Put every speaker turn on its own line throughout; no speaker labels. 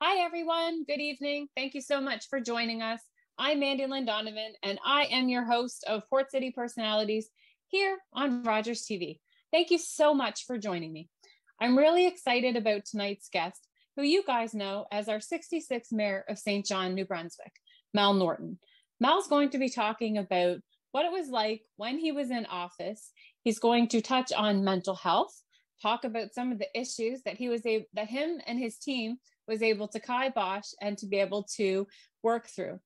Hi, everyone. Good evening. Thank you so much for joining us. I'm Mandy-Lynn Donovan, and I am your host of Port City Personalities here on Rogers TV. Thank you so much for joining me. I'm really excited about tonight's guest, who you guys know as our 66th Mayor of St. John, New Brunswick, Mel Norton. Mel's going to be talking about what it was like when he was in office. He's going to touch on mental health, talk about some of the issues that him and his team was able to kibosh and to be able to work through.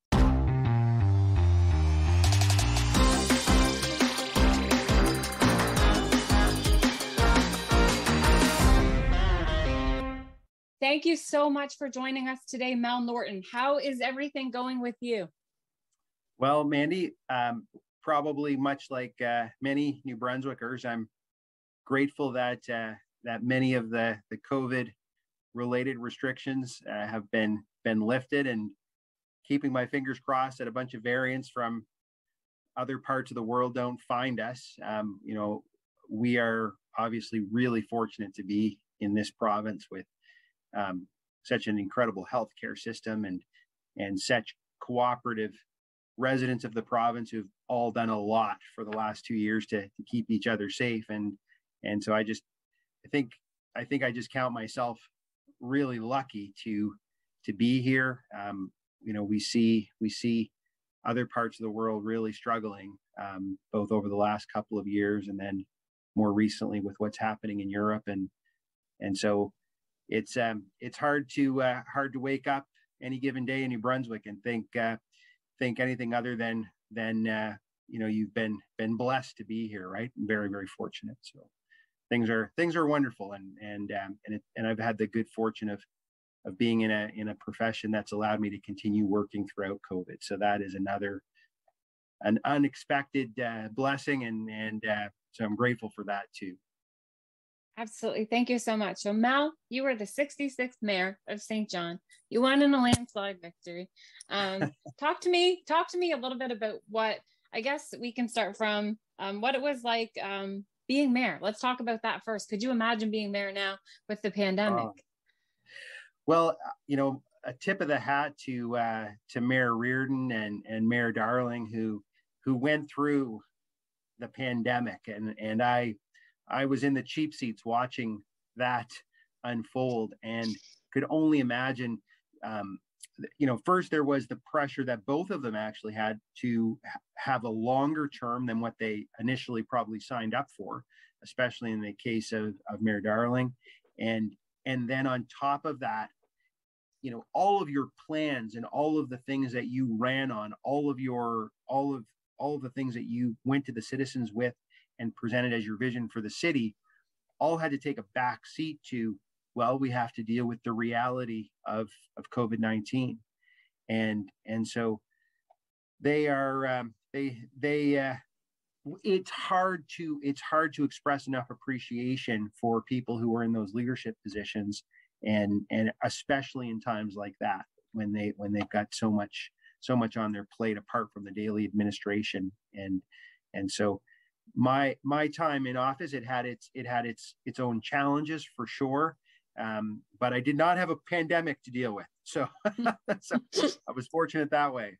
Thank you so much for joining us today, Mel Norton. How is everything going with you?
Well, Mandy, probably much like many New Brunswickers, I'm grateful that many of the COVID-related restrictions have been lifted, and keeping my fingers crossed that a bunch of variants from other parts of the world don't find us. We are obviously really fortunate to be in this province with such an incredible healthcare system and such cooperative residents of the province who've all done a lot for the last 2 years to keep each other safe. And so I think I just count myself really lucky to be here. We see other parts of the world really struggling, both over the last couple of years and then more recently with what's happening in Europe. And so it's hard to wake up any given day in New Brunswick and think anything other than you've been blessed to be here, right? Very, very fortunate. So things are wonderful, and I've had the good fortune of being in a profession that's allowed me to continue working throughout COVID. So that is an unexpected blessing, and so I'm grateful for that too.
Absolutely. Thank you so much. So Mel, you were the 66th Mayor of St. John. You won in a landslide victory. Talk to me a little bit about what, I guess we can start from what it was like being mayor. Let's talk about that first. Could you imagine being mayor now with the pandemic?
Well, a tip of the hat to Mayor Reardon and Mayor Darling, who went through the pandemic, and I was in the cheap seats watching that unfold and could only imagine. First there was the pressure that both of them actually had to have a longer term than what they initially probably signed up for, especially in the case of Mayor Darling. And then on top of that, all of your plans and all of the things that you ran on, all of the things that you went to the citizens with and presented as your vision for the city, all had to take a back seat to, well, we have to deal with the reality of COVID-19. And so they are, it's hard to express enough appreciation for people who are in those leadership positions. And especially in times like that, when they've got so much on their plate apart from the daily administration. And so my time in office, it had its own challenges for sure, but I did not have a pandemic to deal with, so I was fortunate that way.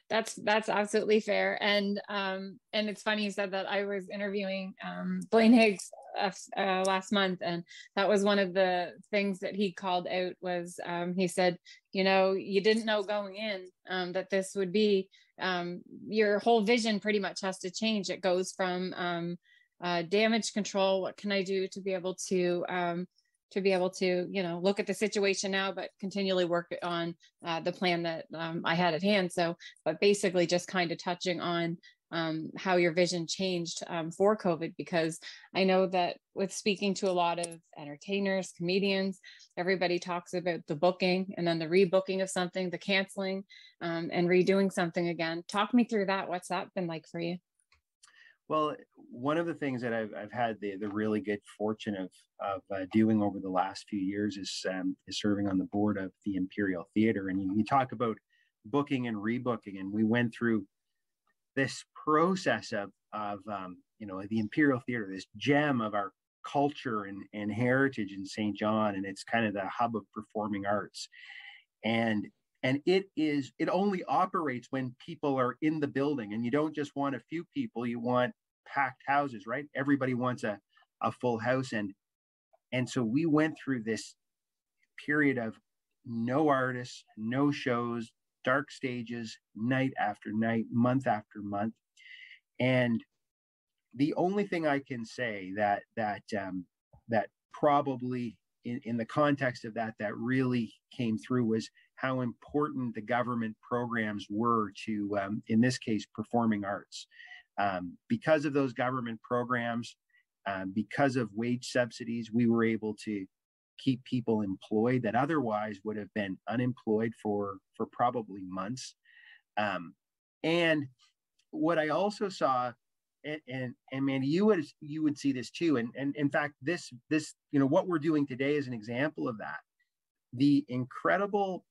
That's absolutely fair, and it's funny you said that. I was interviewing Blaine Higgs last month, and that was one of the things that he called out was he said, you didn't know going in that this would be your whole vision pretty much has to change. It goes from damage control. What can I do to be able to look at the situation now, but continually work on the plan that I had at hand. So, but basically just kind of touching on how your vision changed for COVID, because I know that with speaking to a lot of entertainers, comedians, everybody talks about the booking and then the rebooking of something, the canceling and redoing something again. Talk me through that. What's that been like for you?
Well, one of the things that I've had the really good fortune of doing over the last few years is serving on the board of the Imperial Theatre. And you talk about booking and rebooking, and we went through this process of the Imperial Theatre, this gem of our culture and heritage in St. John, and it's kind of the hub of performing arts. And it only operates when people are in the building, and you don't just want a few people, you want packed houses, right? Everybody wants a full house. And so we went through this period of no artists, no shows, dark stages, night after night, month after month. And the only thing I can say that probably in the context of that really came through was how important the government programs were to, in this case, performing arts. Because of those government programs, because of wage subsidies, we were able to keep people employed that otherwise would have been unemployed for probably months. And what I also saw, and Mandy, you would see this too. And in fact, this what we're doing today is an example of that. The incredible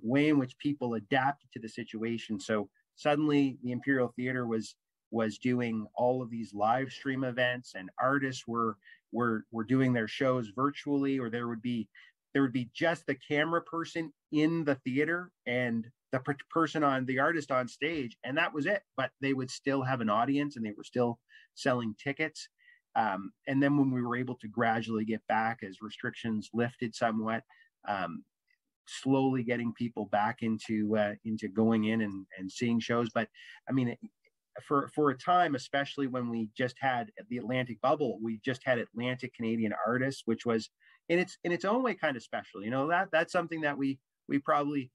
way in which people adapted to the situation. So suddenly, the Imperial Theatre was doing all of these live stream events, and artists were doing their shows virtually, or there would be just the camera person in the theater and the artist on stage, and that was it. But they would still have an audience, and they were still selling tickets. And then when we were able to gradually get back as restrictions lifted somewhat, slowly getting people back into going in and seeing shows. But I mean, for a time, especially when we just had the Atlantic bubble, we just had Atlantic Canadian artists, which was in its own way kind of special. That's something that we probably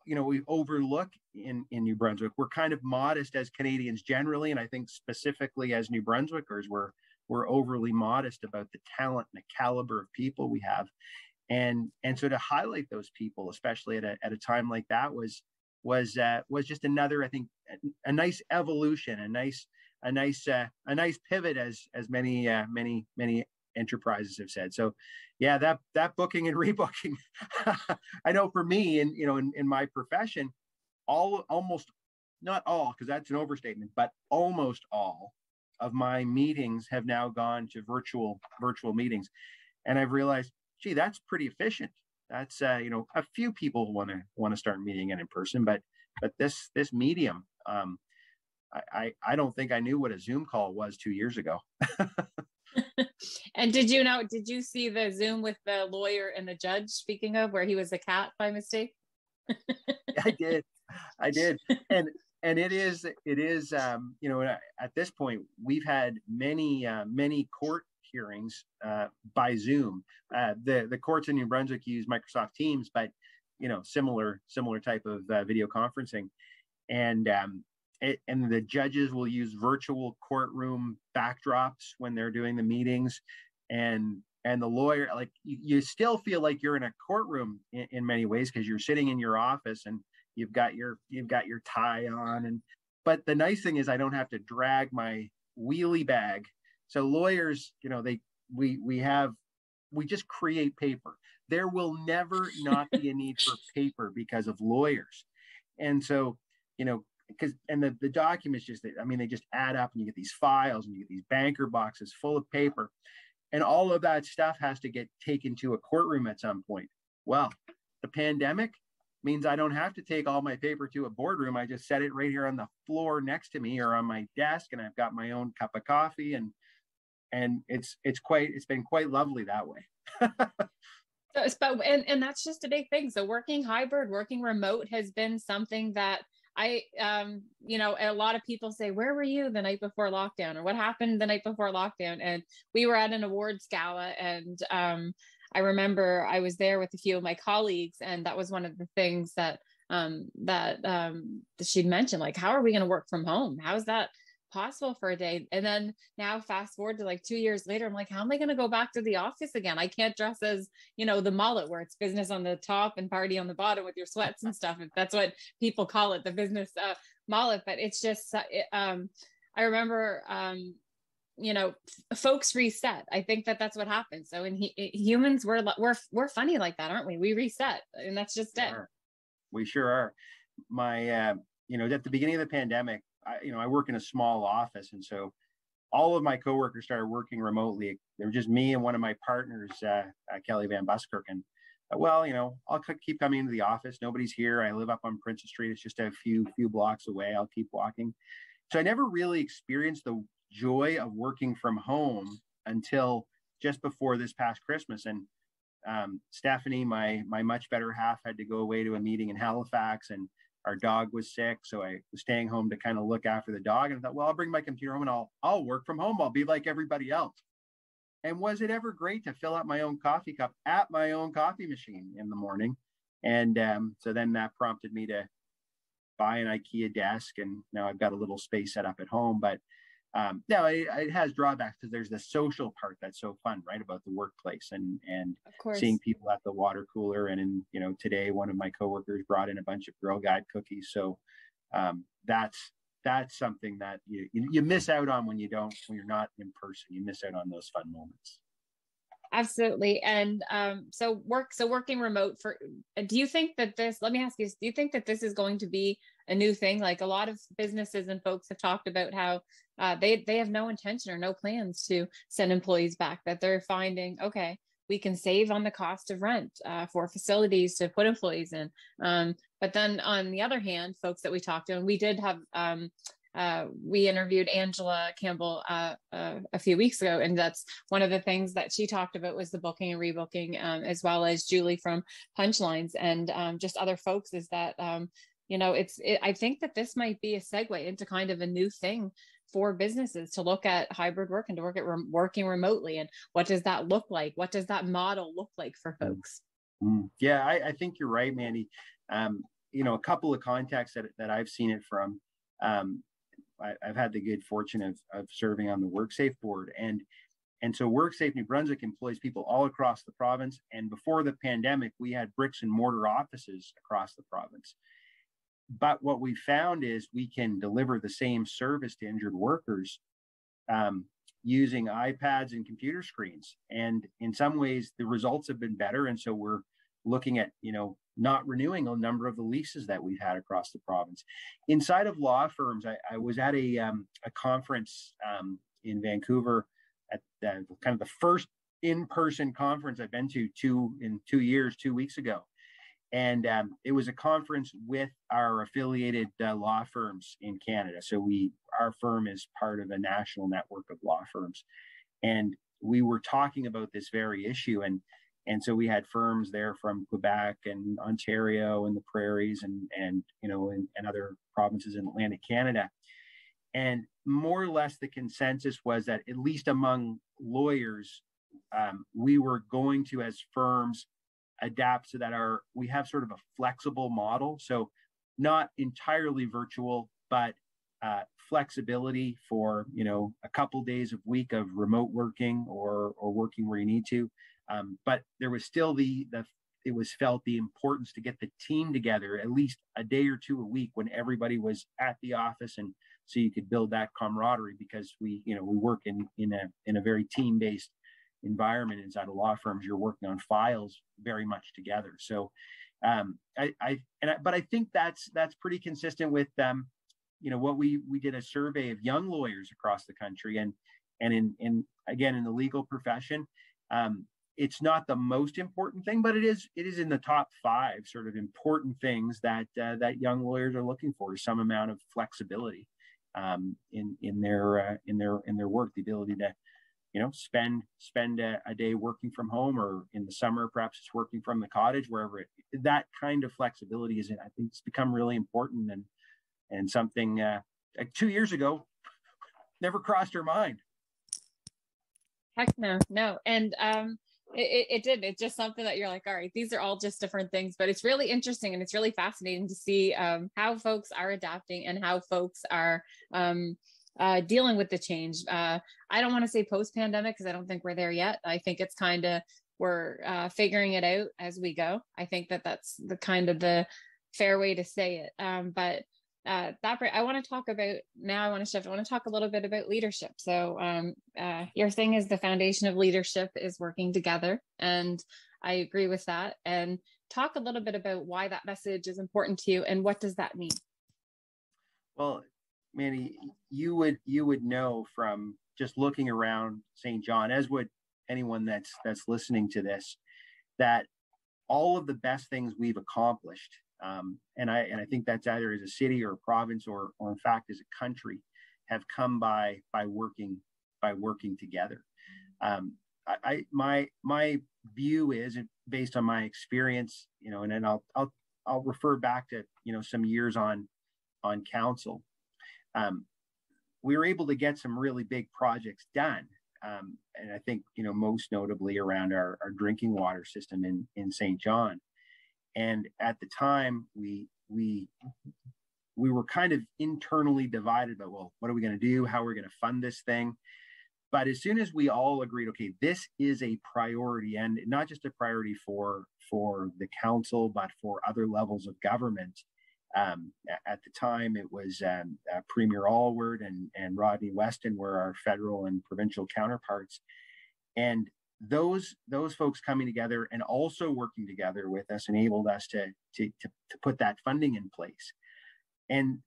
we overlook in New Brunswick. We're kind of modest as Canadians generally, and I think specifically as New Brunswickers, we're overly modest about the talent and the caliber of people we have. And so to highlight those people, especially at a time like that, was just another, I think, a nice evolution, a nice pivot, as many enterprises have said. So yeah, that booking and rebooking, I know for me, and in my profession, almost not all, because that's an overstatement, but almost all of my meetings have now gone to virtual meetings. And I've realized, gee, that's pretty efficient. That's a few people want to start meeting in person, but this medium, I don't think I knew what a Zoom call was 2 years ago.
And did you see the Zoom with the lawyer and the judge, speaking of, where he was a cat by mistake?
I did. And it is at this point, we've had many court hearings by Zoom. The courts in New Brunswick use Microsoft Teams, but similar type of video conferencing, and the judges will use virtual courtroom backdrops when they're doing the meetings, and the lawyer, like, you still feel like you're in a courtroom in many ways, because you're sitting in your office and you've got your tie on, but the nice thing is I don't have to drag my wheelie bag. So lawyers, we just create paper. There will never not be a need for paper because of lawyers. And so, the documents they just add up, and you get these files, and you get these banker boxes full of paper, and all of that stuff has to get taken to a courtroom at some point. Well, the pandemic means I don't have to take all my paper to a boardroom. I just set it right here on the floor next to me or on my desk, and I've got my own cup of coffee, and it's been quite lovely that way.
And that's just a big thing. So working hybrid, working remote has been something that a lot of people say, where were you the night before lockdown, or what happened the night before lockdown? And we were at an awards gala, and I remember I was there with a few of my colleagues, and that was one of the things that she'd mentioned, like, how are we going to work from home? How is that possible for a day? And then now fast forward to like 2 years later, I'm like, how am I going to go back to the office again? I can't dress as, the mullet, where it's business on the top and party on the bottom with your sweats and stuff. If that's what people call it, the business mullet. But it's just, I remember, folks reset. I think that's what happens. So in humans, we're funny like that, aren't we? We reset, and that's just it.
We sure are. My, at the beginning of the pandemic, I work in a small office, and so all of my coworkers started working remotely. They were just me and one of my partners, Kelly Van Buskirk. And well, I'll keep coming into the office. Nobody's here. I live up on Princess Street. It's just a few blocks away. I'll keep walking. So I never really experienced the joy of working from home until just before this past Christmas. And Stephanie, my much better half, had to go away to a meeting in Halifax, and our dog was sick. So I was staying home to kind of look after the dog. And I thought, well, I'll bring my computer home and I'll work from home. I'll be like everybody else. And was it ever great to fill up my own coffee cup at my own coffee machine in the morning? And so then that prompted me to buy an IKEA desk, and now I've got a little space set up at home. But no, it has drawbacks, because there's the social part that's so fun, right, about the workplace, and seeing people at the water cooler. And today one of my coworkers brought in a bunch of Girl Guide cookies. So that's something that you miss out on when you're not in person. You miss out on those fun moments.
Absolutely. And so working remote do you think that let me ask you, do you think that this is going to be a new thing? Like, a lot of businesses and folks have talked about how they have no intention or no plans to send employees back, that they're finding, okay, we can save on the cost of rent for facilities to put employees in. But then on the other hand, folks that we talked to, and we did have, we interviewed Angela Campbell a few weeks ago, and that's one of the things that she talked about was the booking and rebooking, as well as Julie from Punchlines, and just other folks, is that I think that this might be a segue into kind of a new thing for businesses to look at hybrid work and to work at working remotely, and what does that look like? What does that model look like for folks?
Yeah, I think you're right, Mandy. A couple of contexts that I've seen it from. I've had the good fortune of serving on the WorkSafe board, and so WorkSafe New Brunswick employs people all across the province. And before the pandemic, we had bricks and mortar offices across the province. But what we found is we can deliver the same service to injured workers using iPads and computer screens. And in some ways, the results have been better. And so we're looking at, not renewing a number of the leases that we've had across the province. Inside of law firms, I was at a conference in Vancouver, at kind of the first in-person conference I've been to 2 years, 2 weeks ago. And it was a conference with our affiliated law firms in Canada. So our firm is part of a national network of law firms. And we were talking about this very issue. And so we had firms there from Quebec and Ontario and the Prairies and other provinces in Atlantic Canada. And more or less the consensus was that, at least among lawyers, we were going to, as firms, adapt so that we have sort of a flexible model. So not entirely virtual, but flexibility for, a couple days a week of remote working or working where you need to. But there was still it was felt the importance to get the team together at least a day or two a week when everybody was at the office, and so you could build that camaraderie, because we work in a very team-based environment inside of law firms. You're working on files very much together. So but I think that's pretty consistent with what we did a survey of young lawyers across the country, and in the legal profession. It's not the most important thing, but it is in the top 5 sort of important things that young lawyers are looking for, some amount of flexibility in their work, the ability to spend a day working from home, or in the summer perhaps it's working from the cottage, wherever that kind of flexibility is. I think it's become really important, and something like 2 years ago never crossed our mind.
Heck no. And it did. It's just something that you're like, all right, these are all just different things, but it's really interesting, and it's really fascinating to see how folks are adapting and how folks are dealing with the change. I don't want to say post-pandemic, because I don't think we're there yet. I think it's kind of, we're figuring it out as we go. I think that that's the kind of the fair way to say it. But I want to talk about, now I want to talk a little bit about leadership. So your thing is the foundation of leadership is working together. And I agree with that. And talk a little bit about why that message is important to you, and what does that mean?
Well, Mandy, you would know from just looking around St. John, as would anyone that's listening to this, that all of the best things we've accomplished, and I think that's either as a city or a province or in fact as a country, have come by working together. My view is, based on my experience, and then I'll refer back to some years on council. We were able to get some really big projects done, and I think most notably around our drinking water system in St. John. And at the time, we were kind of internally divided about, well, what are we going to do? How are we going to fund this thing? But as soon as we all agreed, okay, this is a priority, and not just a priority for the council, but for other levels of government. At the time, it was Premier Allward and Rodney Weston were our federal and provincial counterparts. And those folks coming together and also working together with us enabled us to put that funding in place. And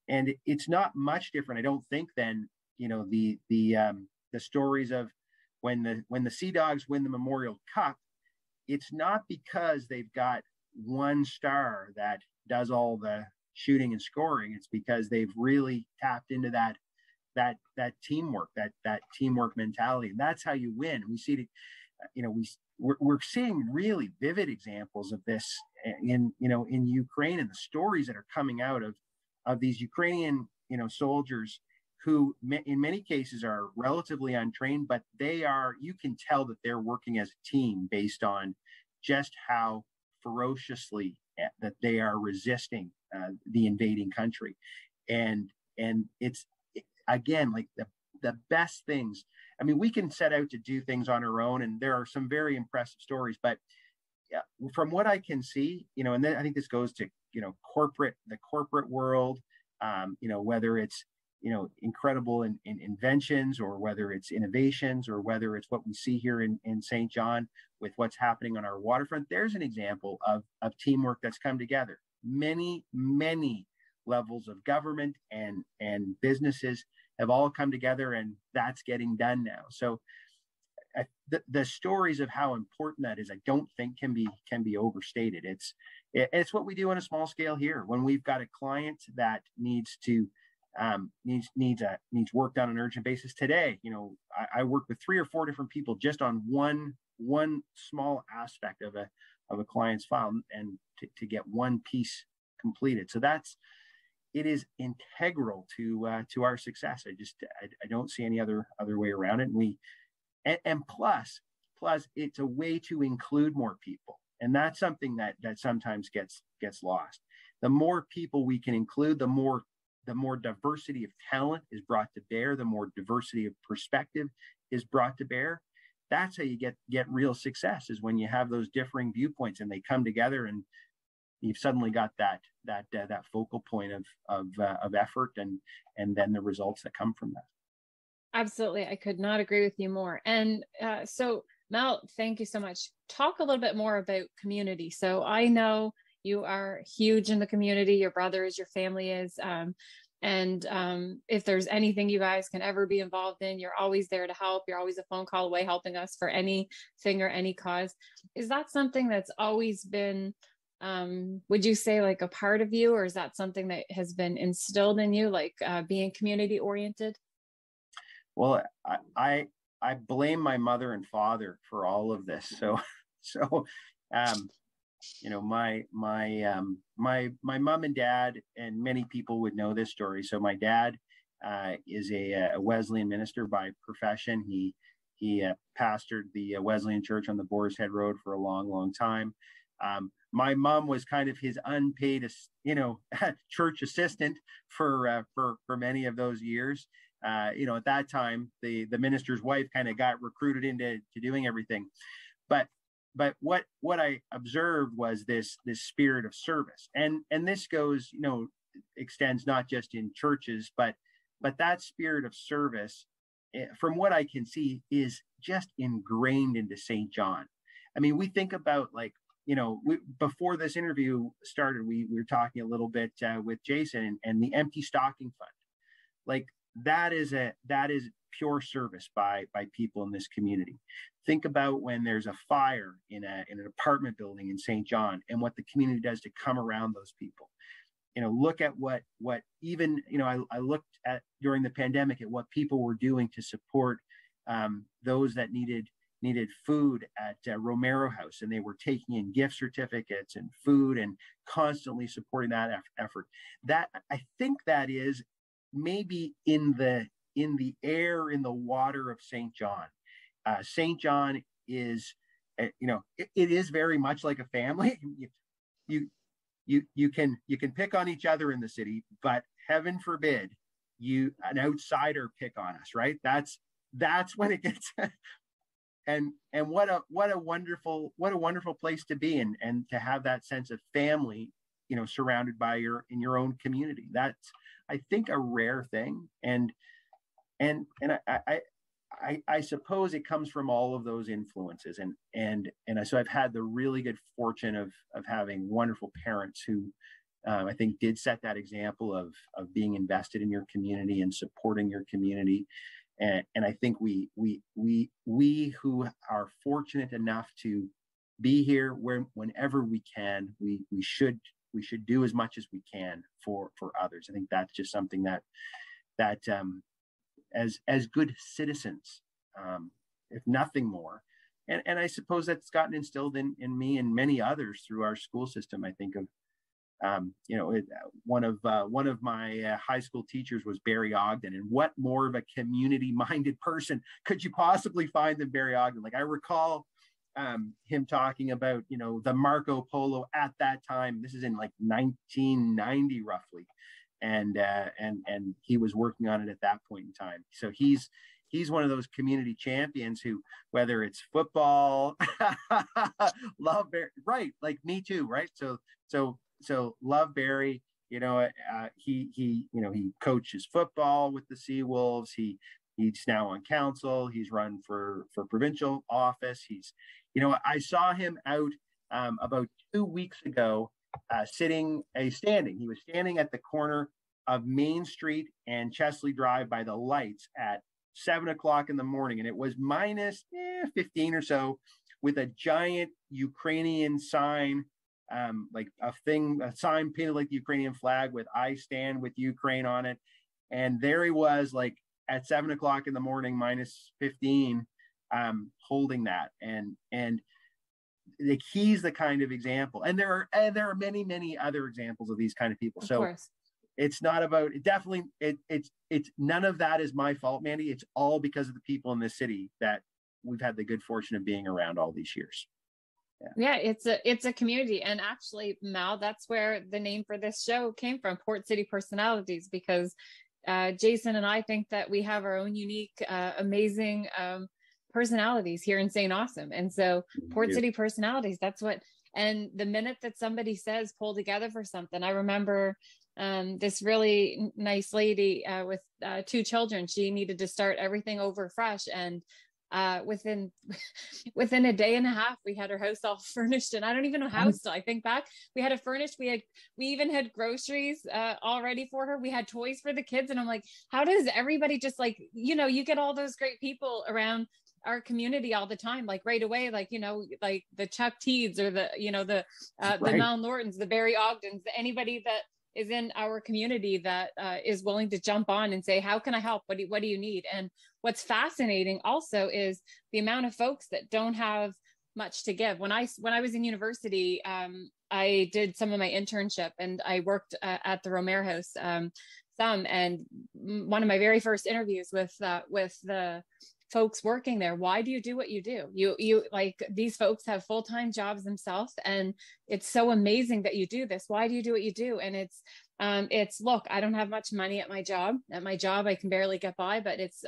it's not much different, I don't think, than the stories of when the Sea Dogs win the Memorial Cup. It's not because they've got one star that does all the shooting and scoring. It's because they've really tapped into that teamwork, that teamwork mentality, and that's how you win. We see we're seeing really vivid examples of this in Ukraine, and the stories that are coming out of these Ukrainian soldiers who in many cases are relatively untrained, but you can tell that they're working as a team based on just how ferociously that they are resisting the invading country. And it's, again, like the best things. I mean, we can set out to do things on our own, and there are some very impressive stories, but from what I can see, and then I think this goes to, the corporate world, whether it's, incredible in inventions, or whether it's innovations, or whether it's what we see here in St. John with what's happening on our waterfront. There's an example of teamwork that's come together. Many, many levels of government and businesses have all come together, and that's getting done now. So the stories of how important that is, I don't think can be overstated. It's what we do on a small scale here. When we've got a client that needs work done on an urgent basis today, I work with 3 or 4 different people just on one small aspect of a client's file, and to get one piece completed. So it is integral to our success. I don't see any other way around it. And plus it's a way to include more people, and that's something that sometimes gets lost. The more people we can include, the more diversity of talent is brought to bear, the more diversity of perspective is brought to bear. That's how you get real success, is when you have those differing viewpoints and they come together, and you've suddenly got that focal point of effort, and then the results that come from that.
Absolutely. I could not agree with you more. And so Mel, thank you so much. Talk a little bit more about community. So I know you are huge in the community, your brothers, your family is, and if there's anything you guys can ever be involved in, you're always there to help. You're always a phone call away helping us for anything or any cause. Is that something that's always been, would you say, like a part of you, or is that something that has been instilled in you, like being community oriented?
Well, I blame my mother and father for all of this. So my mom and dad, and many people would know this story. So my dad is a Wesleyan minister by profession. He pastored the Wesleyan Church on the Boar's Head Road for a long, long time. My mom was kind of his unpaid, church assistant for many of those years. At that time, the minister's wife kind of got recruited into doing everything. But what I observed was this spirit of service, and this goes, extends not just in churches, but that spirit of service, from what I can see, is just ingrained into St. John. I mean, we think about, like, before this interview started, we were talking a little bit with Jason and the empty stocking fund. Like, that is pure service by people in this community. Think about when there's a fire in an apartment building in St. John, and what the community does to come around those people. Look at what even, I looked at during the pandemic at what people were doing to support those that needed food at Romero House, and they were taking in gift certificates and food and constantly supporting that effort. That, I think, that is maybe in the air, in the water of St. John. St. John is, it is very much like a family. You can pick on each other in the city, but heaven forbid an outsider pick on us, right? That's when it gets and what a wonderful place to be in, and to have that sense of family, surrounded by in your own community. That's, I think, a rare thing. And I suppose it comes from all of those influences. And so I've had the really good fortune of having wonderful parents who I think did set that example of being invested in your community and supporting your community. And I think we who are fortunate enough to be here whenever we can, we should do as much as we can for others. I think that's just something that as good citizens, if nothing more. And I suppose that's gotten instilled in me and many others through our school system. I think of, one of my high school teachers was Barry Ogden, and what more of a community-minded person could you possibly find than Barry Ogden? Like, I recall him talking about, the Marco Polo at that time. This is in like 1990, roughly. And he was working on it at that point in time. So he's one of those community champions who, whether it's football, love Barry, right? Like me too, right? So love Barry. He coaches football with the Seawolves. He's now on council. He's run for provincial office. I saw him out about 2 weeks ago. Standing. He was standing at the corner of Main Street and Chesley Drive by the lights at 7:00 in the morning, and it was minus 15 or so, with a giant Ukrainian sign, like a sign painted like the Ukrainian flag with "I stand with Ukraine" on it. And there he was, like at 7:00 in the morning, minus 15, holding that. And he's the kind of example, and there are many other examples of these kind of people. So it's not about it. Definitely, it's none of that is my fault, Mandy. It's all because of the people in this city that we've had the good fortune of being around all these years.
Yeah, it's a community. And actually, Mel, that's where the name for this show came from, Port City Personalities, because Jason and I think that we have our own unique, amazing personalities here in St. Awesome. And so Port City Personalities, that's what, and the minute that somebody says pull together for something, I remember this really nice lady with 2 children, she needed to start everything over fresh. And within a day and a half, we had her house all furnished. And I don't even know how still. I think back, we had it furnished. We even had groceries all ready for her. We had toys for the kids. And I'm like, how does everybody just you get all those great people around our community all the time, like right away, like the Chuck Teeds or the Mel Nortons, the Barry Ogdens, anybody that is in our community that is willing to jump on and say, how can I help? What do you need? And what's fascinating also is the amount of folks that don't have much to give. When I was in university, I did some of my internship, and I worked at the Romero House and one of my very first interviews with the folks working there, why do you do what you do? You like, these folks have full-time jobs themselves, and it's so amazing that you do this. Why do you do what you do? And it's look, I don't have much money at my job. I can barely get by, but it's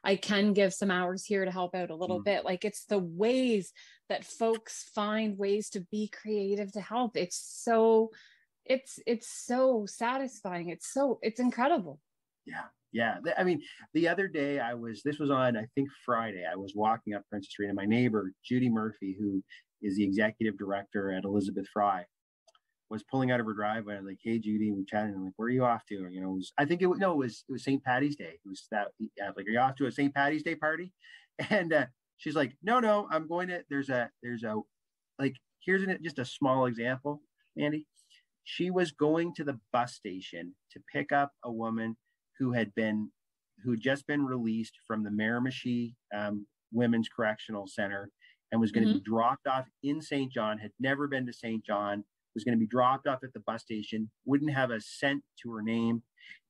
I can give some hours here to help out a little bit. Like, it's the ways that folks find ways to be creative to help. It's so satisfying. It's incredible.
Yeah. I mean, the other day this was on, I think, Friday. I was walking up Princess Street, and my neighbor, Judy Murphy, who is the executive director at Elizabeth Fry, was pulling out of her driveway. I'm like, "Hey, Judy," we chatted. I'm like, "Where are you off to?" You know, I think it was St. Patty's Day. It was that, yeah, like, "Are you off to a St. Patty's Day party?" And she's like, "No, I'm going to, there's a, like, just a small example, Andy. She was going to the bus station to pick up a woman who had just been released from the Miramichi Women's Correctional Center, and was going to be dropped off in St. John, had never been to St. John, was going to be dropped off at the bus station, wouldn't have a cent to her name.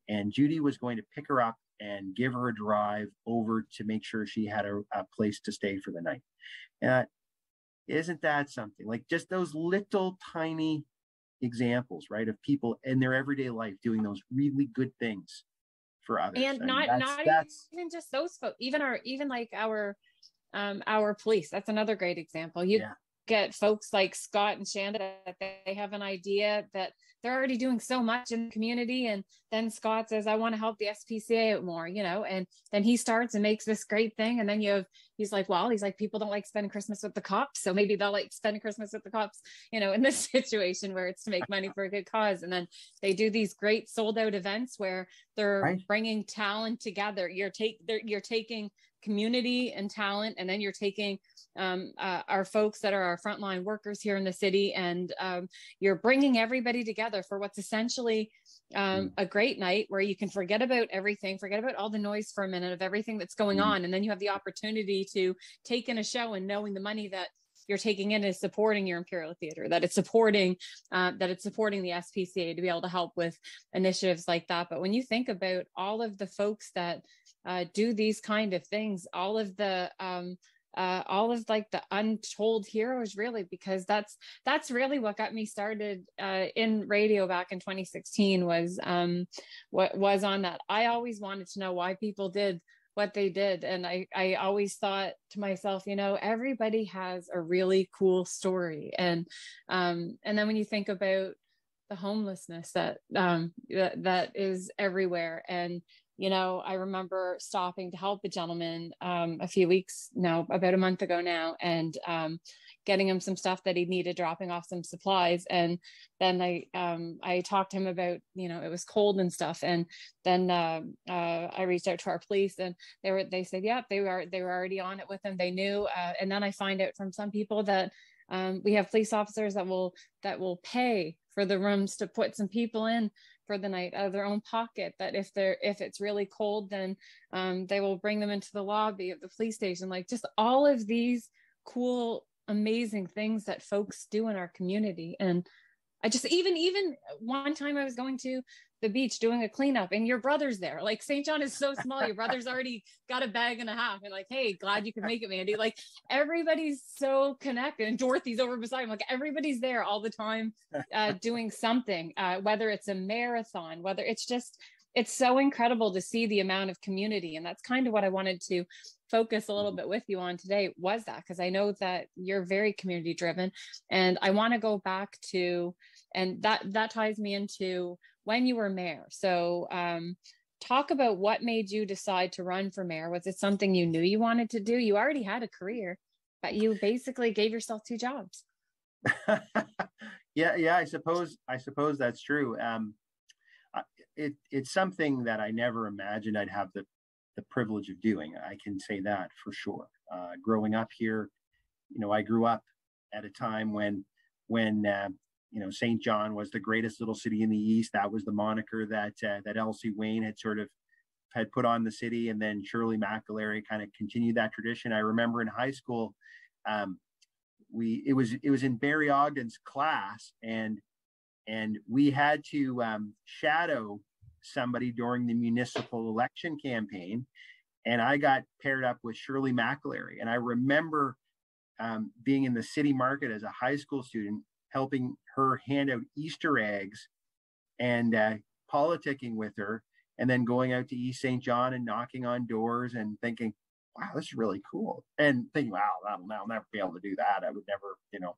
And Judy was going to pick her up and give her a drive over to make sure she had a place to stay for the night. Isn't that something? Like, just those little tiny examples, right, of people in their everyday life doing those really good things for others.
And not even just those folks, even like our police. That's another great example. You get folks like Scott and Shanda that they have an idea that they're already doing so much in the community, and then Scott says, "I want to help the SPCA out more," you know, and then he starts and makes this great thing, and then he's like, people don't like spending Christmas with the cops, so maybe they'll like spend Christmas with the cops, you know, in this situation where it's to make money for a good cause. And then they do these great sold out events where they're bringing talent together. You're taking community and talent, and then you're taking our folks that are our frontline workers here in the city, and you're bringing everybody together for what's essentially a great night where you can forget about everything, forget about all the noise for a minute of everything that's going on, and then you have the opportunity to take in a show, and knowing the money that you're taking in is supporting your Imperial Theatre, that it's supporting the SPCA to be able to help with initiatives like that. But when you think about all of the folks that do these kind of things, all of like the untold heroes, really, because that's really what got me started in radio back in 2016 was what was on that. I always wanted to know why people did what they did. And I always thought to myself, you know, everybody has a really cool story. And then when you think about the homelessness that is everywhere, and you know, I remember stopping to help a gentleman about a month ago now, and getting him some stuff that he needed, dropping off some supplies. And then I talked to him about, you know, it was cold and stuff. And then I reached out to our police, and they said, yeah, they were already on it with him. They knew. And then I find out from some people that we have police officers that will pay for the rooms to put some people in for the night out of their own pocket, that if it's really cold, then they will bring them into the lobby of the police station. Like, just all of these cool, amazing things that folks do in our community. And I just, even one time I was going to the beach doing a cleanup, and your brother's there. Like, St. John is so small, your brother's already got a bag and a half, and like, hey, glad you could make it, Mandy. Like, everybody's so connected, and Dorothy's over beside him. Like, everybody's there all the time doing something, whether it's a marathon, whether it's so incredible to see the amount of community. And that's kind of what I wanted to focus a little bit with you on today, was that, because I know that you're very community driven, and I want to go back to, and that ties me into when you were mayor. So talk about what made you decide to run for mayor. Was it something you knew you wanted to do? You already had a career, but you basically gave yourself two jobs.
Yeah, I suppose that's true. It's something that I never imagined I'd have the privilege of doing. I can say that for sure. Growing up here, you know, I grew up at a time when you know, St. John was the greatest little city in the East. That was the moniker that Elsie Wayne had put on the city, and then Shirley McAlery kind of continued that tradition. I remember in high school, it was in Barry Ogden's class, and we had to shadow somebody during the municipal election campaign, and I got paired up with Shirley McAlery. And I remember being in the city market as a high school student, helping her hand out Easter eggs and politicking with her, and then going out to East St. John and knocking on doors and thinking, wow, this is really cool. And thinking, wow, I'll never be able to do that. I would never, you know.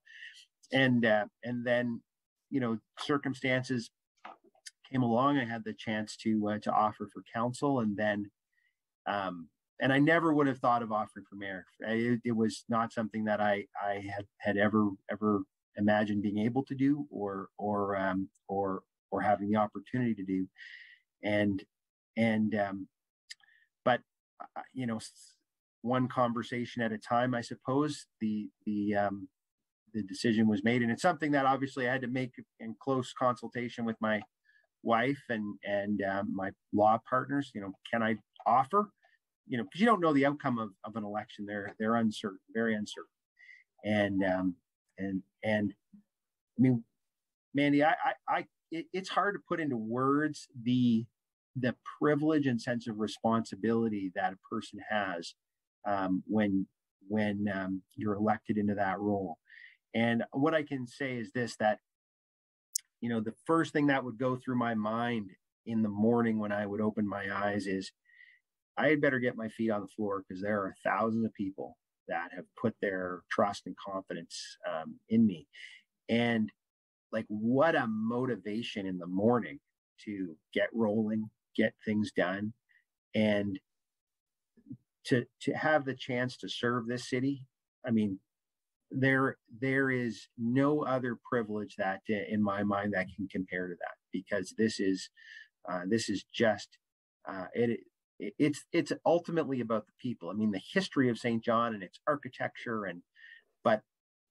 And then, you know, circumstances came along. I had the chance to offer for council, and then and I never would have thought of offering for mayor. It was not something that I had ever imagined being able to do or or having the opportunity to do. But one conversation at a time, I suppose. The decision was made, and it's something that obviously I had to make in close consultation with my wife and my law partners. Can I offer? Because you don't know the outcome of an election. They're uncertain, very uncertain. And I mean, Mandy, it's hard to put into words the privilege and sense of responsibility that a person has when you're elected into that role. And what I can say is this, that the first thing that would go through my mind in the morning when I would open my eyes is I had better get my feet on the floor, because there are thousands of people that have put their trust and confidence in me. And like, what a motivation in the morning to get rolling, get things done, and to have the chance to serve this city. I mean, there is no other privilege that in my mind that can compare to that, because this is just it's ultimately about the people. I mean, the history of St. John and its architecture, but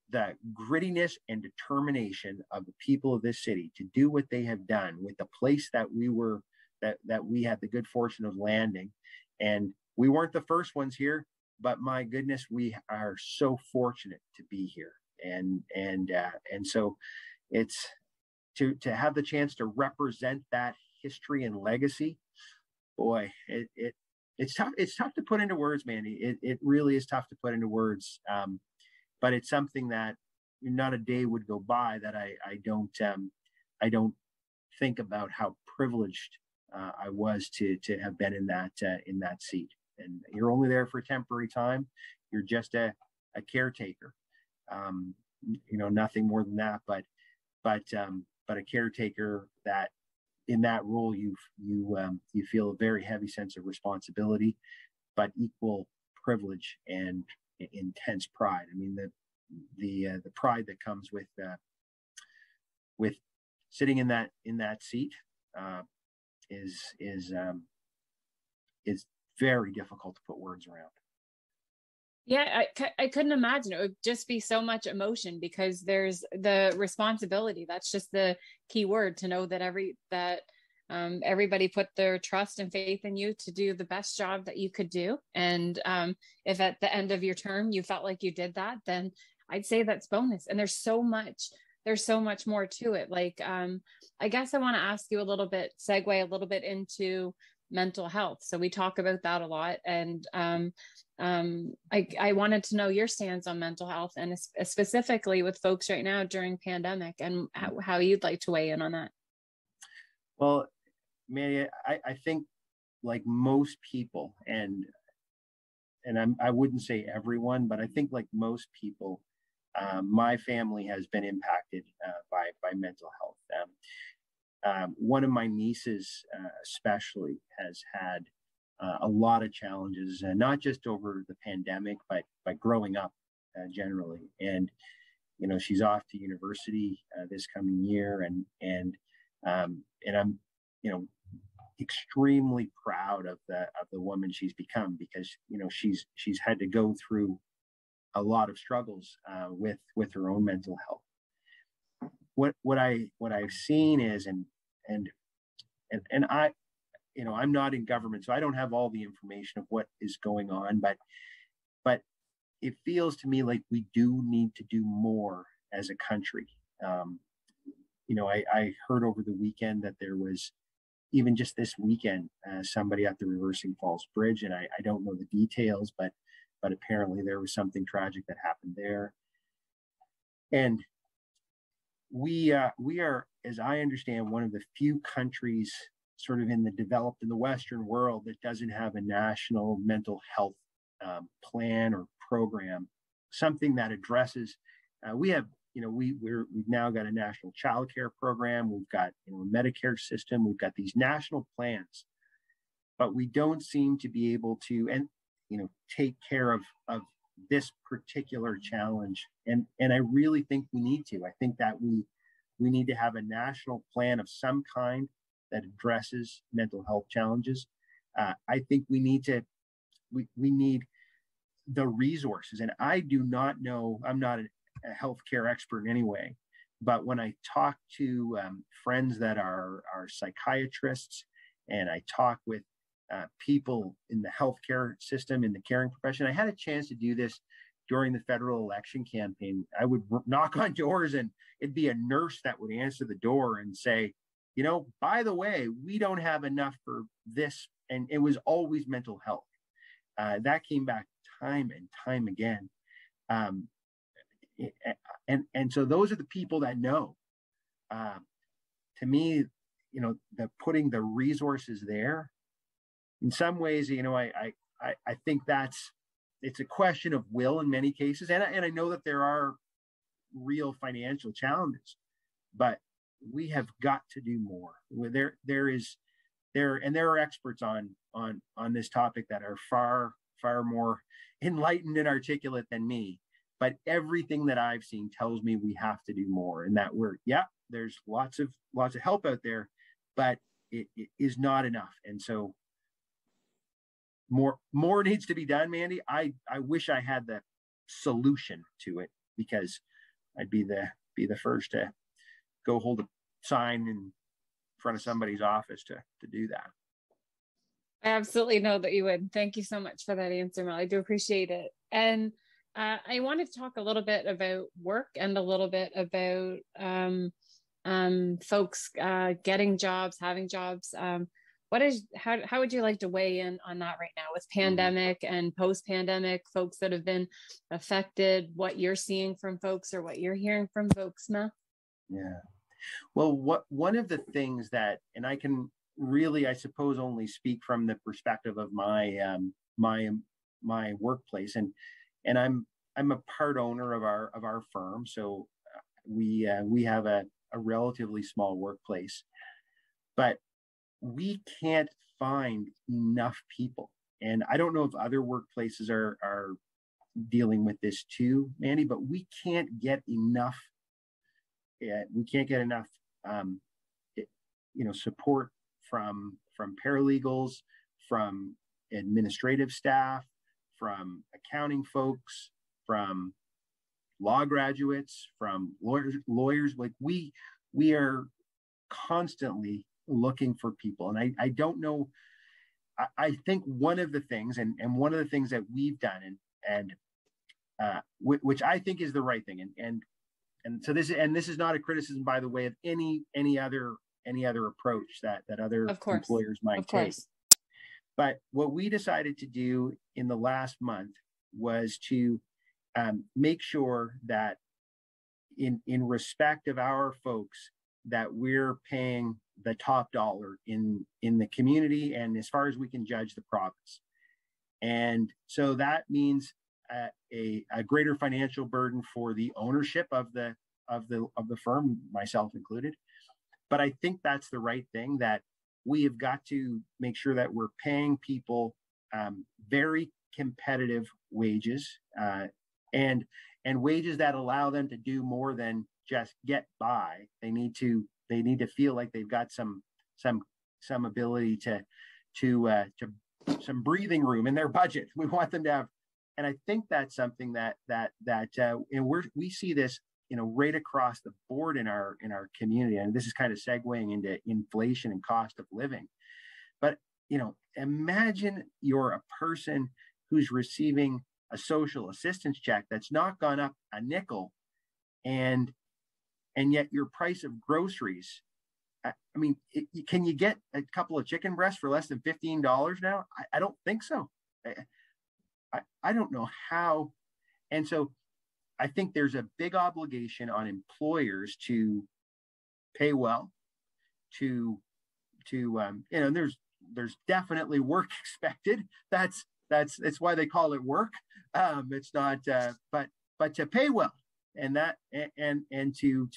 the grittiness and determination of the people of this city to do what they have done with the place that we had the good fortune of landing. And we weren't the first ones here, but my goodness, we are so fortunate to be here. And so it's to have the chance to represent that history and legacy. Boy, it's tough. It's tough to put into words, Mandy. It really is tough to put into words. But it's something that not a day would go by that I don't think about how privileged I was to have been in that seat. And you're only there for a temporary time. You're just a caretaker. Nothing more than that. But a caretaker that in that role you feel a very heavy sense of responsibility, but equal privilege and intense pride. I mean, the pride that comes with sitting in that seat is very difficult to put words around.
Yeah, I couldn't imagine. It would just be so much emotion, because there's the responsibility. That's just the key word, to know that everybody put their trust and faith in you to do the best job that you could do. And if at the end of your term you felt like you did that, then I'd say that's bonus. And there's so much more to it. Like, I guess I want to ask you segue a little bit into mental health. So we talk about that a lot. And I wanted to know your stance on mental health, and specifically with folks right now during pandemic, and how you'd like to weigh in on that.
Well, Manny, I think like most people, and I wouldn't say everyone, but I think like most people, my family has been impacted by mental health. One of my nieces especially has had a lot of challenges, not just over the pandemic, but growing up generally. And she's off to university this coming year, and I'm extremely proud of the woman she's become, because she's had to go through a lot of struggles with her own mental health. What I've seen is, and I, I'm not in government, so I don't have all the information of what is going on, but it feels to me like we do need to do more as a country. I heard over the weekend that there was, even just this weekend, somebody at the Reversing Falls Bridge, and I don't know the details, but apparently there was something tragic that happened there. And we are, as I understand, one of the few countries sort of in the Western world that doesn't have a national mental health plan or program, something that addresses. We have, we've now got a national child care program. We've got a Medicare system. We've got these national plans, but we don't seem to be able to take care of this particular challenge. And I really think we need to. I think that We need to have a national plan of some kind that addresses mental health challenges. I think we need the resources. And I do not know, I'm not a healthcare expert in any way, but when I talk to friends that are psychiatrists, and I talk with people in the healthcare system, in the caring profession, I had a chance to do this during the federal election campaign. I would knock on doors and it'd be a nurse that would answer the door and say, by the way, we don't have enough for this. And it was always mental health. That came back time and time again. And so those are the people that know. To me, the putting the resources there, in some ways, I think it's a question of will in many cases. And I know that there are real financial challenges, but we have got to do more. There are experts on this topic that are far more enlightened and articulate than me. But everything that I've seen tells me we have to do more, and that there's lots of help out there, but it is not enough. And so more needs to be done, Mandy. I wish I had the solution to it, because I'd be the first to go hold a sign in front of somebody's office to do that.
I absolutely know that you would. Thank you so much for that answer, Mel. I do appreciate it. And I wanted to talk a little bit about work and a little bit about folks getting jobs, having jobs. How would you like to weigh in on that right now with pandemic and post-pandemic, folks that have been affected, what you're seeing from folks or what you're hearing from folks, Mel?
Yeah. Well, one of the things that, and I can really, I suppose, only speak from the perspective of my my workplace, and I'm a part owner of our firm, so we have a relatively small workplace, but we can't find enough people. And I don't know if other workplaces are dealing with this too, Mandy, but we can't get enough. We can't get enough, support from paralegals, from administrative staff, from accounting folks, from law graduates, from lawyers. Like we are constantly looking for people. And I don't know, I think one of the things, and one of the things that we've done, and which I think is the right thing, and so this is not a criticism, by the way, of any other approach that other employers might take. But what we decided to do in the last month was to make sure that in respect of our folks, that we're paying the top dollar in the community and as far as we can judge the province. And so that means a greater financial burden for the ownership of the firm, myself included. But I think that's the right thing, that we have got to make sure that we're paying people very competitive wages, and wages that allow them to do more than just get by. They need to feel like they've got some ability to some breathing room in their budget. We want them to have, and I think that's something that and we see this right across the board in our community. And this is kind of segueing into inflation and cost of living. But imagine you're a person who's receiving a social assistance check that's not gone up a nickel, and yet your price of groceries, I mean, can you get a couple of chicken breasts for less than $15 now? I don't think so. I don't know how. And so I think there's a big obligation on employers to pay well, there's definitely work expected. That's why they call it work. It's not, but to pay well, and that, and to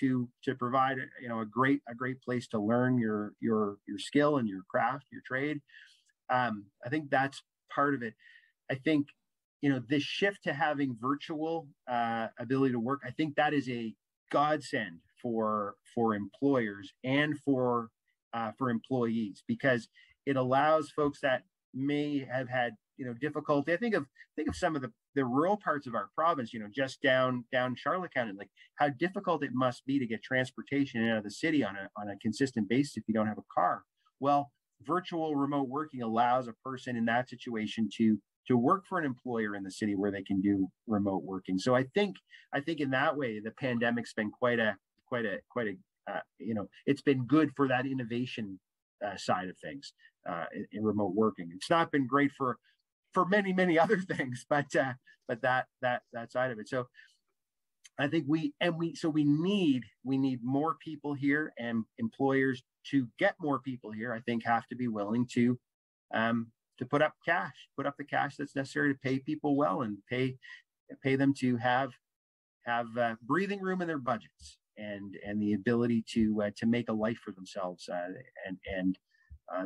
provide, a great place to learn your skill and your craft, your trade. I think that's part of it. I think, this shift to having virtual ability to work, I think that is a godsend for employers and for employees, because it allows folks that may have had difficulty. I think of some of the rural parts of our province, just down Charlotte County, like how difficult it must be to get transportation out of the city on a consistent basis if you don't have a car. Well, virtual remote working allows a person in that situation to work for an employer in the city where they can do remote working. So I think in that way, the pandemic's been quite a it's been good for that innovation side of things in remote working. It's not been great for many other things, but that side of it. So I think we need more people here, and employers, to get more people here, I think, have to be willing to put up the cash that's necessary to pay people well, and pay them to have breathing room in their budgets, and the ability to make a life for themselves. And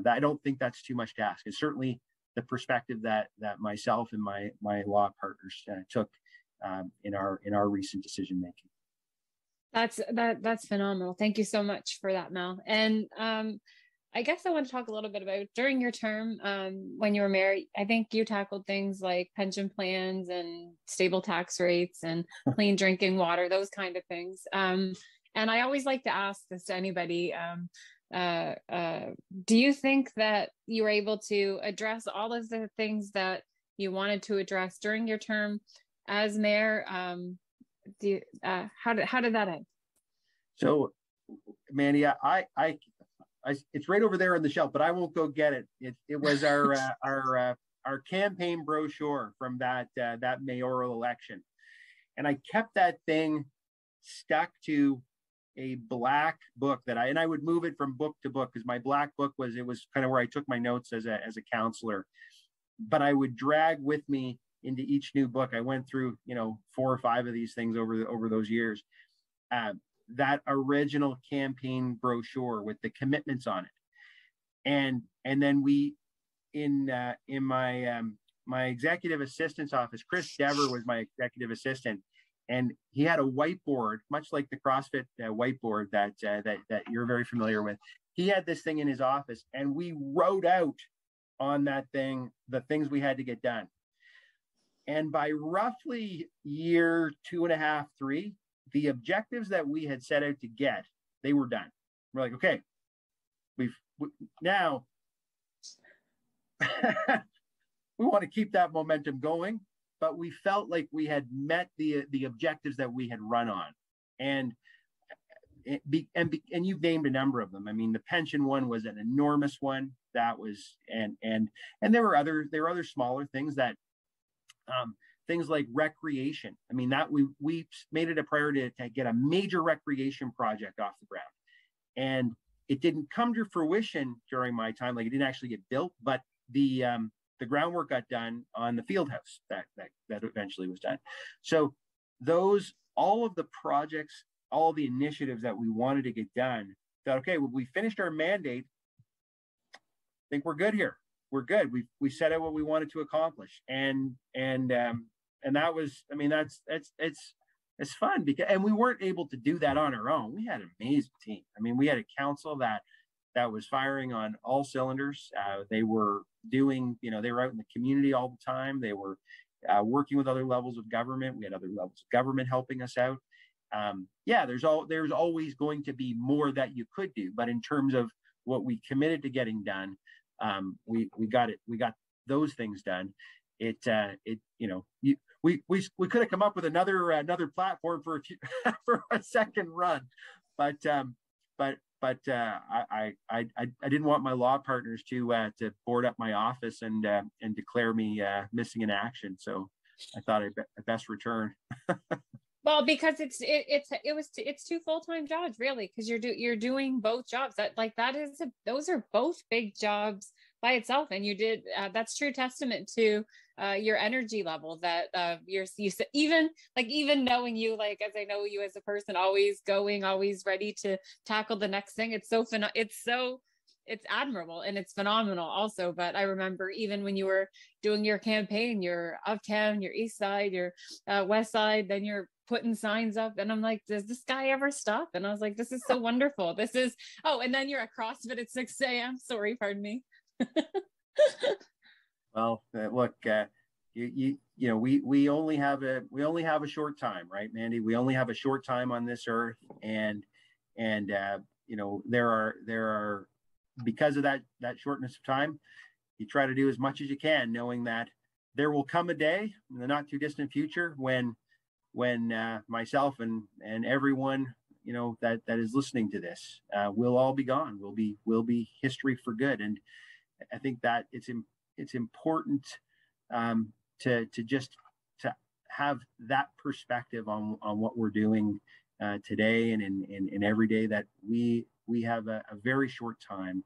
I don't think that's too much to ask. It's certainly the perspective that myself and my law partners took in our recent decision making.
That's phenomenal. Thank you so much for that, Mel. And I guess I want to talk a little bit about during your term when you were mayor. I think you tackled things like pension plans and stable tax rates and clean drinking water, those kind of things. And I always like to ask this to anybody. Do you think that you were able to address all of the things that you wanted to address during your term as mayor? How did that end? So,
Mandy, I it's right over there on the shelf, but I won't go get it. It was our campaign brochure from that mayoral election, and I kept that thing stuck to a black book that I would move it from book to book, because my black book was kind of where I took my notes as a counselor, but I would drag with me into each new book. I went through 4 or 5 of these things over those years. That original campaign brochure with the commitments on it, and then we in my executive assistant's office, Chris Dever was my executive assistant, and he had a whiteboard, much like the CrossFit whiteboard that you're very familiar with. He had this thing in his office, and we wrote out on that thing the things we had to get done. And by roughly year 2.5, 3, the objectives that we had set out to get, they were done. We're like, okay, now we want to keep that momentum going, but we felt like we had met the objectives that we had run on. And you've named a number of them. I mean, the pension one was an enormous one. That was, and there were other smaller things that, things like recreation. I mean, that we made it a priority to get a major recreation project off the ground, and it didn't come to fruition during my time. Like, it didn't actually get built, but the groundwork got done on the field house that eventually was done. So all of the projects, all the initiatives that we wanted to get done, thought, okay, well, we finished our mandate. I think we're good here. We're good. We set out what we wanted to accomplish, and that was, I mean, it's fun and we weren't able to do that on our own. We had an amazing team. I mean, we had a council that was firing on all cylinders. They were doing, they were out in the community all the time. They were working with other levels of government. We had other levels of government helping us out. There's always going to be more that you could do, but in terms of what we committed to getting done, we got those things done. We could have come up with another platform for a second run, but I didn't want my law partners to board up my office and declare me missing in action. So I thought I'd best return.
Well, because it's 2 full-time jobs, really, because you're doing both jobs. Those are both big jobs by itself, and you did. That's true testament to your energy level. That you even knowing you, like, as I know you as a person, always going, always ready to tackle the next thing. It's so it's admirable and it's phenomenal also. But I remember even when you were doing your campaign, you're uptown, your east side, your west side, then you're putting signs up, and I'm like, does this guy ever stop? And I was like, this is so wonderful. This is, oh, and then you're at CrossFit at 6 a.m. Sorry, pardon me.
Well, look, we only have a short time, right, Mandy? We only have a short time on this earth, and there are because of that shortness of time, you try to do as much as you can, knowing that there will come a day in the not too distant future when myself and everyone that is listening to this will all be gone. We'll be history for good, and I think that it's important to have that perspective on what we're doing today and in every day, that we have a very short time,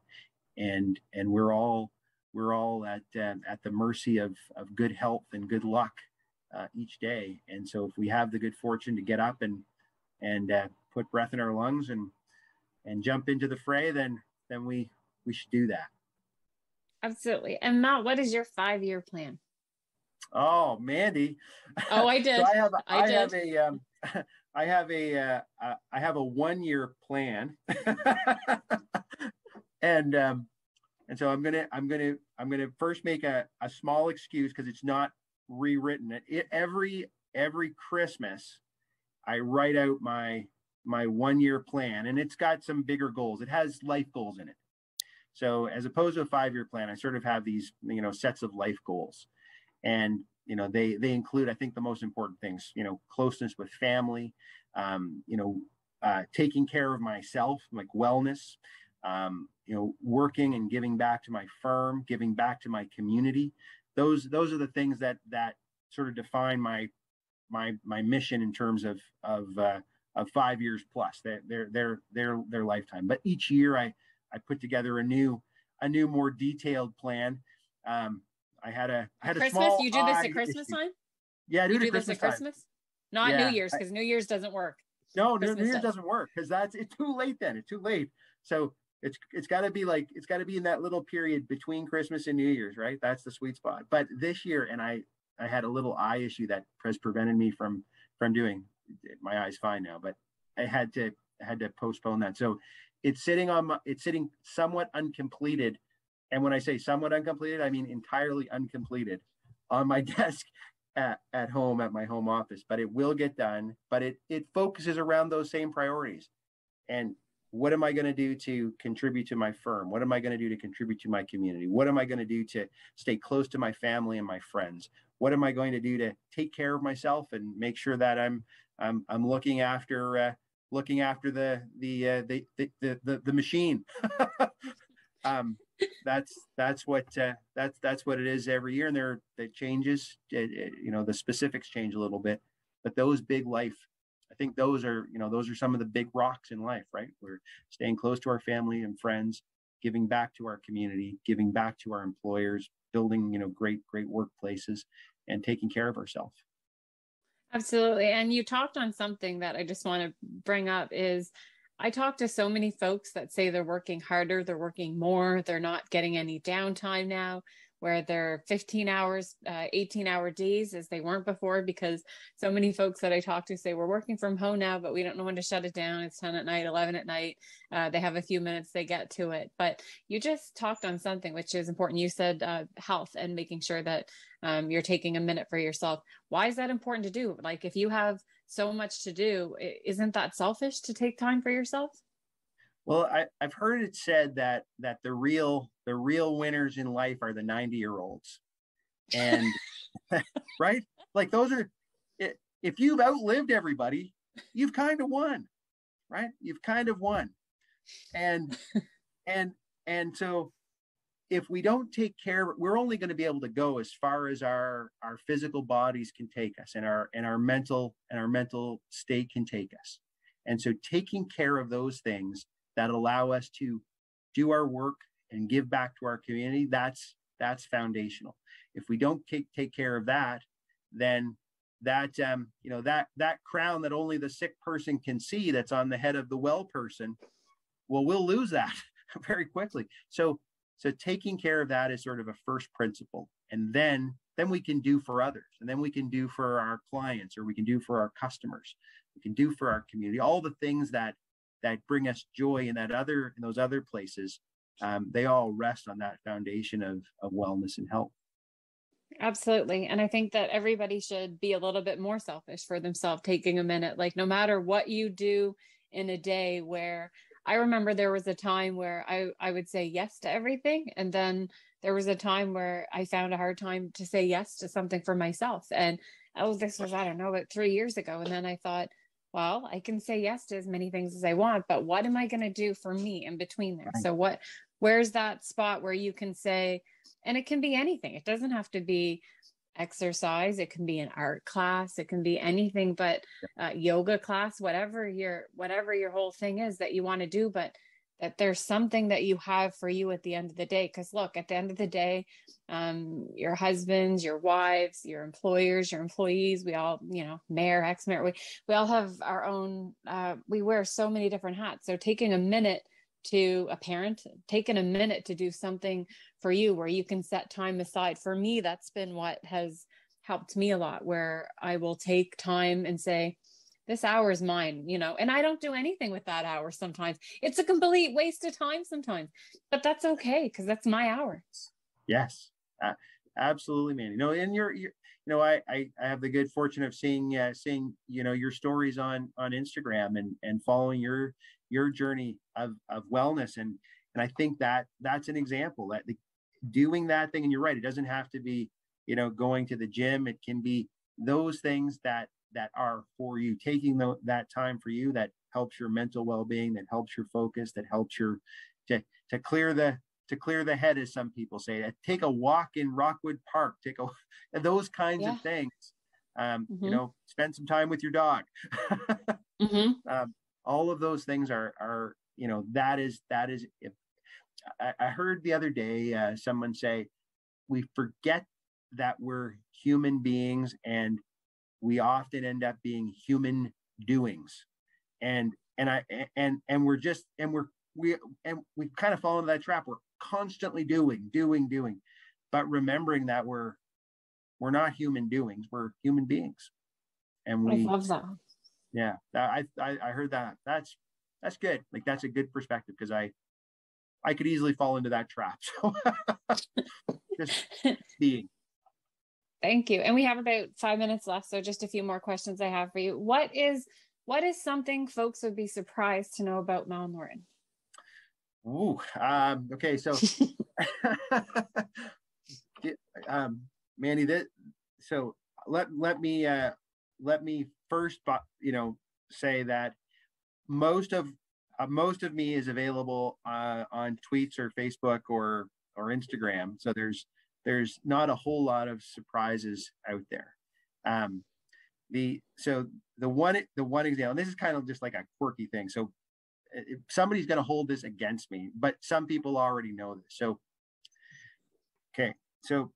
and we're all at the mercy of good health and good luck each day. And so if we have the good fortune to get up and put breath in our lungs and jump into the fray, then we should do that.
Absolutely. And Matt, what is your 5-year plan?
Oh, Mandy.
Oh, I did.
So I have a 1-year plan. and so I'm gonna first make a small excuse, because it's not rewritten. Every Christmas I write out my 1-year plan, and it's got some bigger goals. It has life goals in it. So as opposed to a 5-year plan, I sort of have these, sets of life goals. And, they include, I think, the most important things, closeness with family, taking care of myself, like wellness, working and giving back to my firm, giving back to my community. Those are the things that sort of define my mission in terms of 5 years plus their lifetime. But each year I put together a new, more detailed plan. I had a
Christmas.
Small.
You do this at Christmas time?
Yeah, I do
this at Christmas. Not New Year's, because New Year's doesn't work.
No, New Year's doesn't work, because it's too late then. It's too late. So it's got to be in that little period between Christmas and New Year's, right? That's the sweet spot. But this year, and I had a little eye issue that has prevented me from doing. My eye's fine now, but I had to postpone that. So it's sitting somewhat uncompleted. And when I say somewhat uncompleted, I mean entirely uncompleted on my desk at home, at my home office. But it will get done. But it focuses around those same priorities. And what am I going to do to contribute to my firm? What am I going to do to contribute to my community? What am I going to do to stay close to my family and my friends? What am I going to do to take care of myself and make sure that I'm looking after the machine? That's what it is every year, and it changes. The specifics change a little bit, but those big life, I think those are some of the big rocks in life, right? We're staying close to our family and friends, giving back to our community, giving back to our employers, building great workplaces, and taking care of ourselves.
Absolutely. And you talked on something that I just want to bring up is, I talk to so many folks that say they're working harder, they're working more, they're not getting any downtime now, where they're 15 hours, 18-hour days as they weren't before, because so many folks that I talk to say we're working from home now, but we don't know when to shut it down. It's 10 at night, 11 at night. They have a few minutes, they get to it. But you just talked on something which is important. You said health and making sure that you're taking a minute for yourself. Why is that important to do? Like, if you have so much to do, isn't that selfish to take time for yourself?
Well, I've heard it said that the real winners in life are the 90-year-olds, and right, like those are, if you've outlived everybody, you've kind of won, right? You've kind of won, and so if we don't take care of it, we're only going to be able to go as far as our physical bodies can take us, and our mental state can take us. And so taking care of those things that allow us to do our work and give back to our community, that's foundational. If we don't take care of that, then that crown that only the sick person can see, that's on the head of the well person, well, we'll lose that. very quickly. So taking care of that is sort of a first principle, and then we can do for others, and then we can do for our clients, or we can do for our customers, we can do for our community. All the things that bring us joy in those other places, they all rest on that foundation of wellness and health.
Absolutely. And I think that everybody should be a little bit more selfish for themselves, taking a minute, like no matter what you do in a day. Where I remember there was a time where I would say yes to everything. And then there was a time where I found a hard time to say yes to something for myself. And this was, I don't know, about 3 years ago. And then I thought, well, I can say yes to as many things as I want, but what am I going to do for me in between there?
Right.
So where's that spot where you can say, and it can be anything. It doesn't have to be exercise. It can be an art class. It can be anything, but yoga class, whatever your whole thing is that you want to do, but that there's something that you have for you at the end of the day. Because look, at the end of the day, your husbands, your wives, your employers, your employees, we all, mayor, ex-mayor, we all have our own, we wear so many different hats. So taking a minute to a parent, taking a minute to do something for you where you can set time aside. For me, that's been what has helped me a lot, where I will take time and say, this hour is mine, and I don't do anything with that hour. Sometimes it's a complete waste of time sometimes, but that's okay, because that's my hour.
Yes, absolutely, Mandy. And I have the good fortune of seeing your stories on Instagram and following your journey of wellness, and I think that's an example that doing that thing. And you're right, it doesn't have to be going to the gym. It can be those things that are for you, taking that time for you, that helps your mental well-being, that helps your focus, that helps your to clear the head, as some people say. Take a walk in Rockwood Park, those kinds of things. Spend some time with your dog. All of those things are that is if I heard the other day someone say, we forget that we're human beings, and we often end up being human doings, and we kind of fall into that trap. We're constantly doing, but remembering that we're not human doings, we're human beings. And
I love that.
Yeah, I heard that. That's good. Like, that's a good perspective, because I could easily fall into that trap. So just being.
Thank you. And we have about 5 minutes left, so just a few more questions I have for you. What is something folks would be surprised to know about Mel Norton?
Ooh, okay. So, Mandy, so let me first, say that most of me is available on tweets or Facebook or Instagram. So there's not a whole lot of surprises out there. The one example, and this is kind of just like a quirky thing. So if somebody's going to hold this against me, but some people already know this. So, okay. So,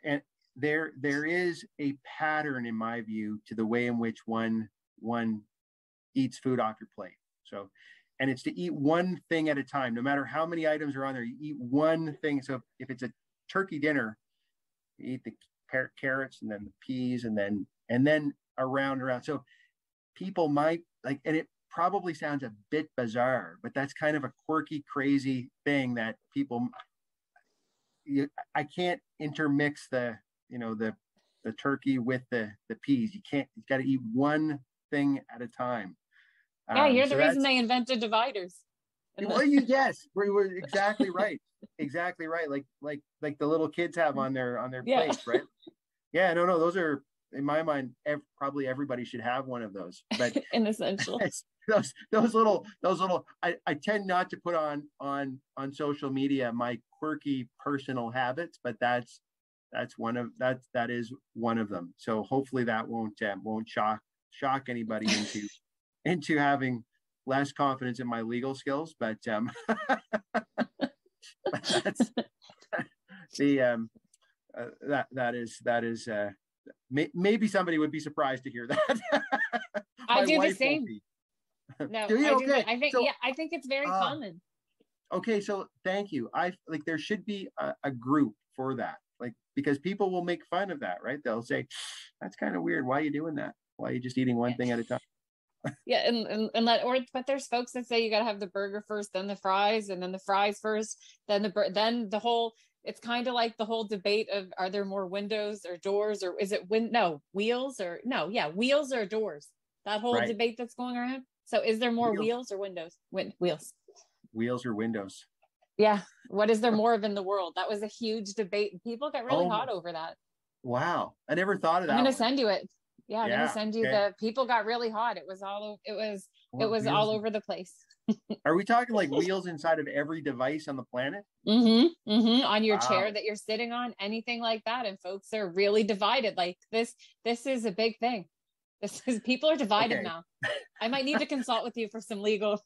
and there is a pattern, in my view, to the way in which one eats food off your plate. So, and it's to eat one thing at a time, no matter how many items are on there, you eat one thing. So if it's a turkey dinner, you eat the carrots and then the peas and then around. So people might like, and it probably sounds a bit bizarre, but that's kind of a quirky, crazy thing that people, I can't intermix the turkey with the peas. You've got to eat one thing at a time.
Yeah, you're the reason they invented dividers.
Well, yes, we were exactly right. Exactly right. Like the little kids have on their plates, right? Yeah, no, those are, in my mind, probably everybody should have one of those. But
in essential,
those little, I tend not to put on social media my quirky personal habits, but that is one of them. So hopefully that won't shock anybody into having less confidence in my legal skills, but that's the that is maybe somebody would be surprised to hear that.
I do the same. No,
do you?
I
okay.
I think
so,
I think it's very common.
Okay, so thank you. I like there should be a group for that, like because people will make fun of that, right? They'll say, "That's kind of weird. Why are you doing that? Why are you just eating one thing at a time?"
Yeah, and let or but there's folks that say you got to have the burger first, then the fries, and then the fries first, then then the whole. It's kind of like the whole debate of are there more windows or doors, or is it wheels or no, yeah, wheels or doors. That whole
Right.
debate that's going around. So is there more
Wheels,
wheels or windows? Wheels.
wheels or windows.
Yeah. What is there more of in the world? That was a huge debate. People got really
Oh,
hot over that.
wow. I never thought of
I'm
that
gonna
one.
send you it. Yeah, I'm gonna
Yeah.
send you
Okay.
the people got really hot. It
More
was all
wheels.
over the place.
Are we talking like wheels inside of every device on the planet?
On your chair
Wow.
that you're sitting on, anything like that. And folks are really divided. Like this is a big thing. This is people are divided
Okay.
now. I might need to consult with you for some legal.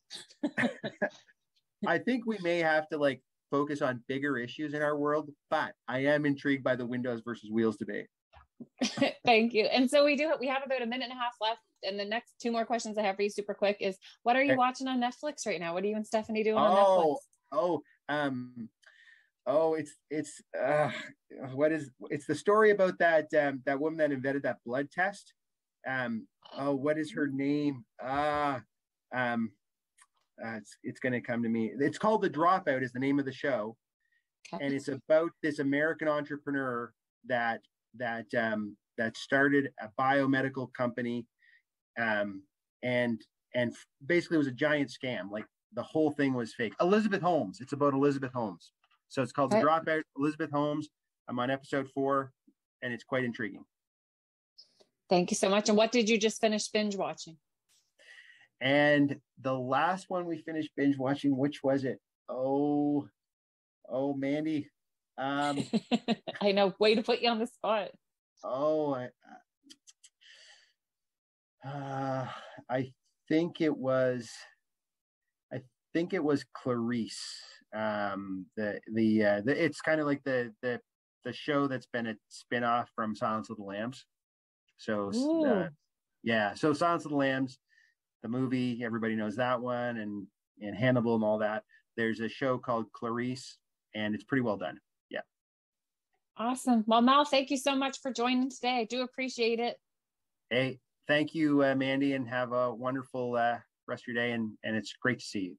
I think we may have to like focus on bigger issues in our world, but I am intrigued by the windows versus wheels debate.
Thank you. And so we have about a minute and a half left. And the next two more questions I have for you super quick is what are you
Okay.
watching on Netflix right now? What are you and Stephanie doing on Netflix?
Oh, oh, it's what is it's the story about that woman that invented that blood test. What is her name? Um, it's going to come to me. It's called The Dropout is the name of the show,
Okay.
and it's about this American entrepreneur that that started a biomedical company, and basically it was a giant scam. Like the whole thing was fake. Elizabeth Holmes. It's about Elizabeth Holmes. So it's called The
Okay.
Dropout. Elizabeth Holmes. I'm on episode 4, and it's quite intriguing.
Thank you so much. And what did you just finish binge watching?
And the last one we finished binge watching, which was it? Oh, Mandy.
I know, way to put you on the spot.
Oh, I think it was. I think it was Clarice. It's kind of like the show that's been a spin-off from Silence of the Lambs. So yeah, so Silence of the Lambs, the movie, everybody knows that one, and Hannibal and all that. There's a show called Clarice, and it's pretty well done. Yeah.
Awesome. Well, Mel, thank you so much for joining today. I do appreciate it.
Hey, thank you, Mandy, and have a wonderful rest of your day. And it's great to see you.